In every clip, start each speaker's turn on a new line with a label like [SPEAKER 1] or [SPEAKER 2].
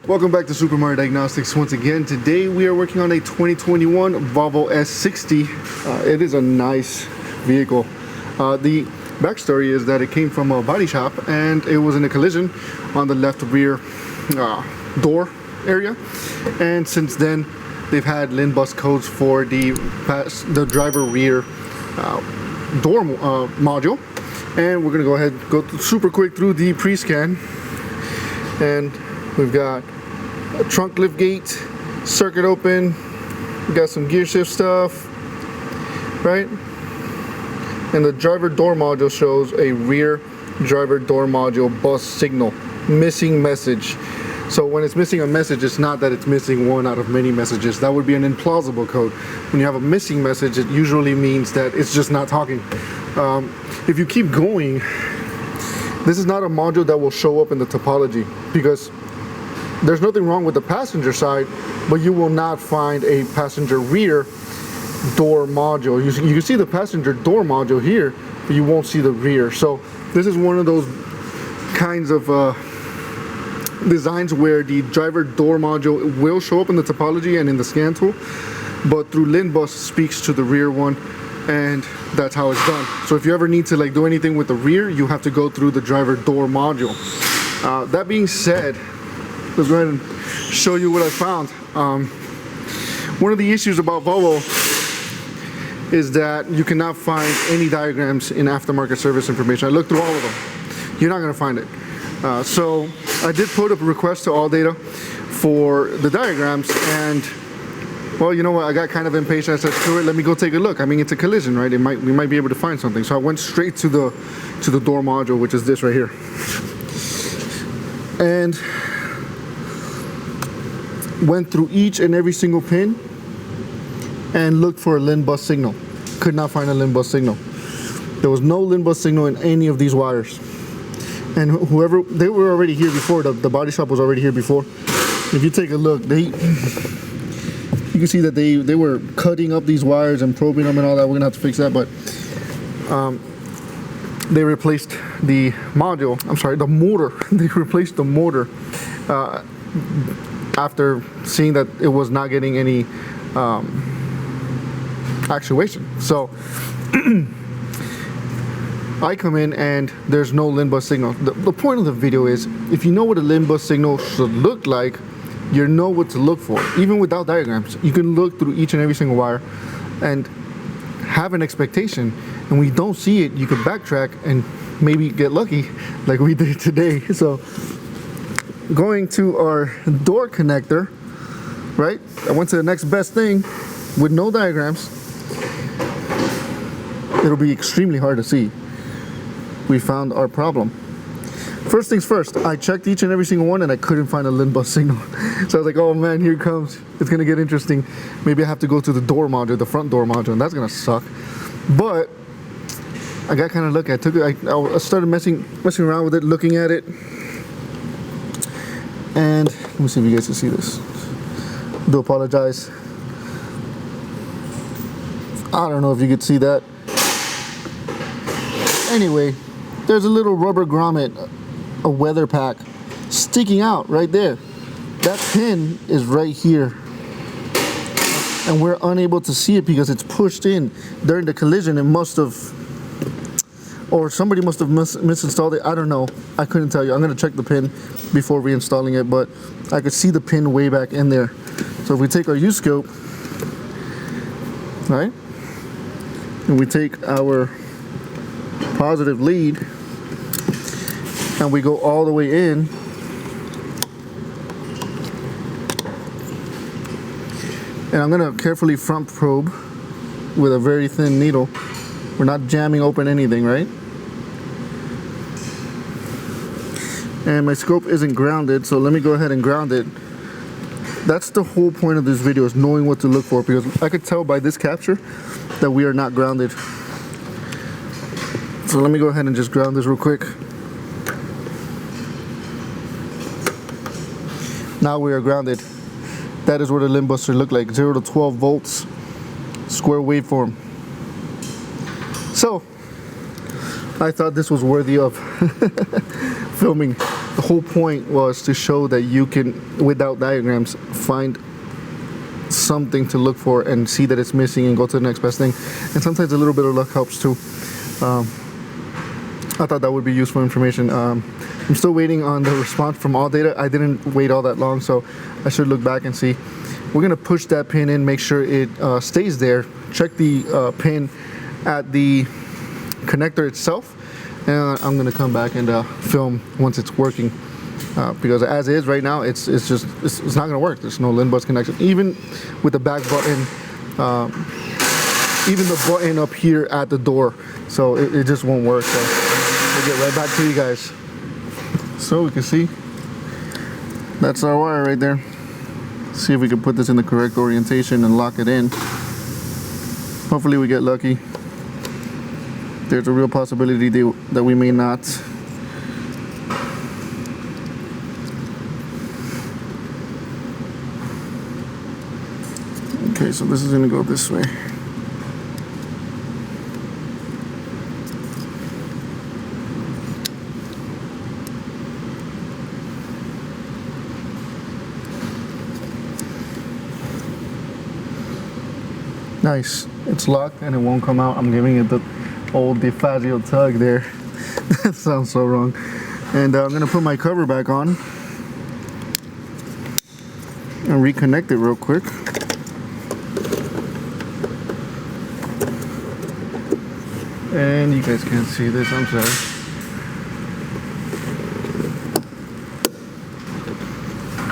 [SPEAKER 1] Welcome back to Supermariodiagnostics once again. Today we are working on a 2021 Volvo S60. It is a nice vehicle. The backstory is that it came from a body shop and it was in a collision on the left rear door area. And since then they've had LIN bus codes for the driver rear door module. And we're gonna go ahead and go super quick through the pre-scan. And we've got a trunk lift gate, circuit open, we got some gear shift stuff, right? And the driver door module shows a rear driver door module bus signal, missing message. So when it's missing a message, it's not that it's missing one out of many messages. That would be an implausible code. When you have a missing message, it usually means that it's just not talking. If you keep going, this is not a module that will show up in the topology because there's nothing wrong with the passenger side, but you will not find a passenger rear door module. You can see the passenger door module here, but you won't see the rear. So this is one of those kinds of designs where the driver door module will show up in the topology and in the scan tool, but through LIN bus speaks to the rear one, and that's how it's done. So if you ever need to do anything with the rear, you have to go through the driver door module. That being said, let's go ahead and show you what I found. One of the issues about Volvo is that you cannot find any diagrams in aftermarket service information. I looked through all of them. You're not going to find it. So I did put up a request to All Data for the diagrams, and well, you know what, I got kind of impatient. I said, screw it, let me go take a look. I mean, it's a collision, right? We might be able to find something. So I went straight to the door module, which is this right here. And went through each and every single pin and looked for a LIN bus signal. Could not find a LIN bus signal. There was no LIN bus signal in any of these wires. And they were already here before. The body shop was already here before. If you take a look, you can see that they were cutting up these wires and probing them and all that. We're gonna have to fix that, but they replaced the module. I'm sorry, the motor. They replaced the motor after seeing that it was not getting any actuation. So I come in and there's no LIN bus signal. The point of the video is, if you know what a LIN bus signal should look like, you know what to look for. Even without diagrams, you can look through each and every single wire and have an expectation. And when you don't see it, you can backtrack and maybe get lucky like we did today. So going to our door connector, right? I went to the next best thing with no diagrams. It'll be extremely hard to see. We found our problem. First things first, I checked each and every single one and I couldn't find a LIN bus signal. So I was like, oh man, here it comes. It's gonna get interesting. Maybe I have to go to the door module, the front door module, and that's gonna suck. But I got kind of lucky. I started messing around with it, looking at it. And let me see if you guys can see this. Do apologize. I don't know if you could see that. Anyway, there's a little rubber grommet, a weather pack, sticking out right there. That pin is right here. And we're unable to see it because it's pushed in during the collision. It must have, or somebody must have misinstalled it. I don't know. I couldn't tell you. I'm going to check the pin before reinstalling it, but I could see the pin way back in there. So if we take our U-scope, right, and we take our positive lead and we go all the way in, and I'm going to carefully front probe with a very thin needle. We're not jamming open anything, right? And my scope isn't grounded, so let me go ahead and ground it. That's the whole point of this video, is knowing what to look for, because I could tell by this capture that we are not grounded. So let me go ahead and just ground this real quick. Now we are grounded. That is what a LIN bus should look like, 0 to 12 volts, square waveform. So I thought this was worthy of filming The whole point was to show that you can, without diagrams, find something to look for and see that it's missing and go to the next best thing. And sometimes a little bit of luck helps too. I thought that would be useful information. I'm still waiting on the response from all data. I didn't wait all that long, so I should look back and see. We're gonna push that pin in, make sure it stays there. Check the pin at the connector itself, and I'm gonna come back and film once it's working. Because as is right now, it's not gonna work. There's no LIN bus connection. Even with the back button, even the button up here at the door, so it just won't work. So we'll get right back to you guys. So we can see that's our wire right there. See if we can put this in the correct orientation and lock it in. Hopefully we get lucky. There's a real possibility that we may not. Okay, so this is gonna go this way. Nice, it's locked and it won't come out. I'm giving it the old DeFazio tug there. That sounds so wrong. And I'm gonna put my cover back on and reconnect it real quick. And you guys can't see this, I'm sorry.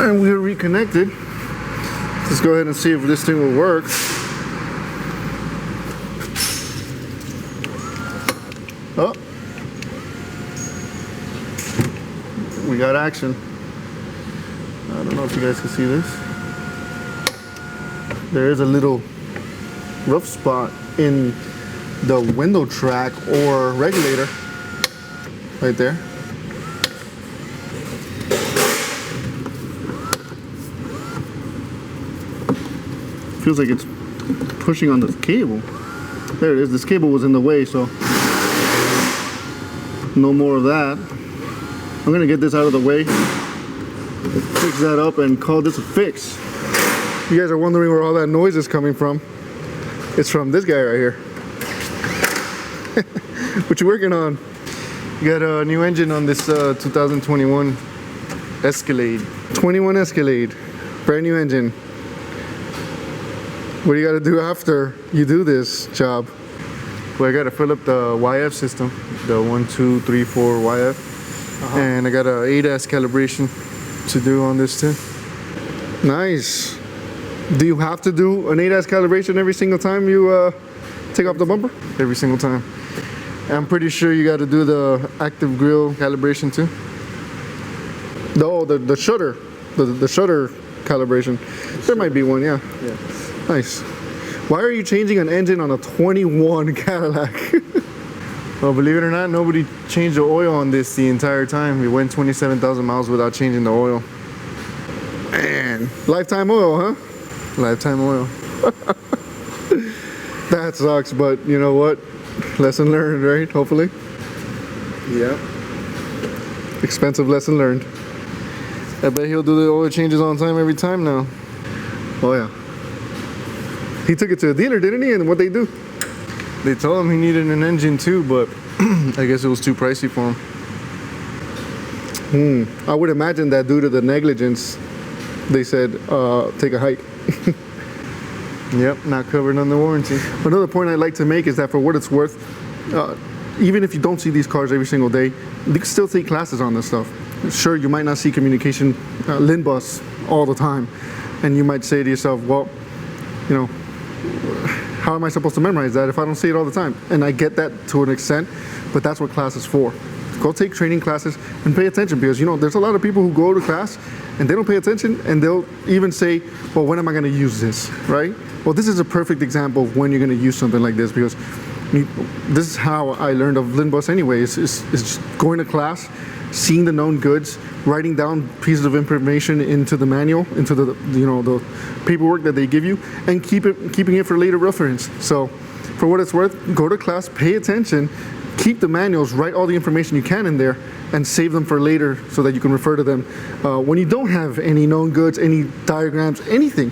[SPEAKER 1] And we're reconnected. Let's go ahead and see if this thing will work. Oh, we got action. I don't know if you guys can see this. There is a little rough spot in the window track or regulator right there. Feels like it's pushing on this cable. There it is. This cable was in the way, so no more of that. I'm gonna get this out of the way, fix that up, and call this a fix. You guys are wondering where all that noise is coming from. It's from this guy right here. What you working on? You got a new engine on this 2021 Escalade. 21 Escalade, brand new engine. What do you got to do after you do this job? Well, I got to fill up the YF system, the 1, 2, 3, 4 YF, and I got a ADAS calibration to do on this too. Nice. Do you have to do an ADAS calibration every single time you take off the bumper? Every single time. I'm pretty sure you got to do the active grille calibration too. No, the shutter, the shutter calibration. There might be one, yeah. Yeah. Nice. Why are you changing an engine on a 21 Cadillac? Well, believe it or not, nobody changed the oil on this the entire time. We went 27,000 miles without changing the oil. Man, lifetime oil, huh? Lifetime oil. That sucks, but you know what? Lesson learned, right? Hopefully. Yeah. Expensive lesson learned. I bet he'll do the oil changes on time every time now. Oh yeah. He took it to a dealer, didn't he? And what'd they do? They told him he needed an engine too, but I guess it was too pricey for him. I would imagine that due to the negligence, they said, take a hike. Yep, not covered under warranty. Another point I'd like to make is that for what it's worth, even if you don't see these cars every single day, you can still take classes on this stuff. Sure, you might not see communication, LIN bus all the time, and you might say to yourself, well, you know, how am I supposed to memorize that if I don't see it all the time? And I get that to an extent, but that's what class is for. Go take training classes and pay attention, because you know there's a lot of people who go to class and they don't pay attention, and they'll even say, well, when am I going to use this, right? Well, this is a perfect example of when you're going to use something like this, because this is how I learned of LIN bus anyway. It's just going to class, seeing the known goods, writing down pieces of information into the manual, into the the paperwork that they give you, and keeping it for later reference. So for what it's worth, go to class, pay attention, keep the manuals, write all the information you can in there, and save them for later so that you can refer to them when you don't have any known goods, any diagrams, anything.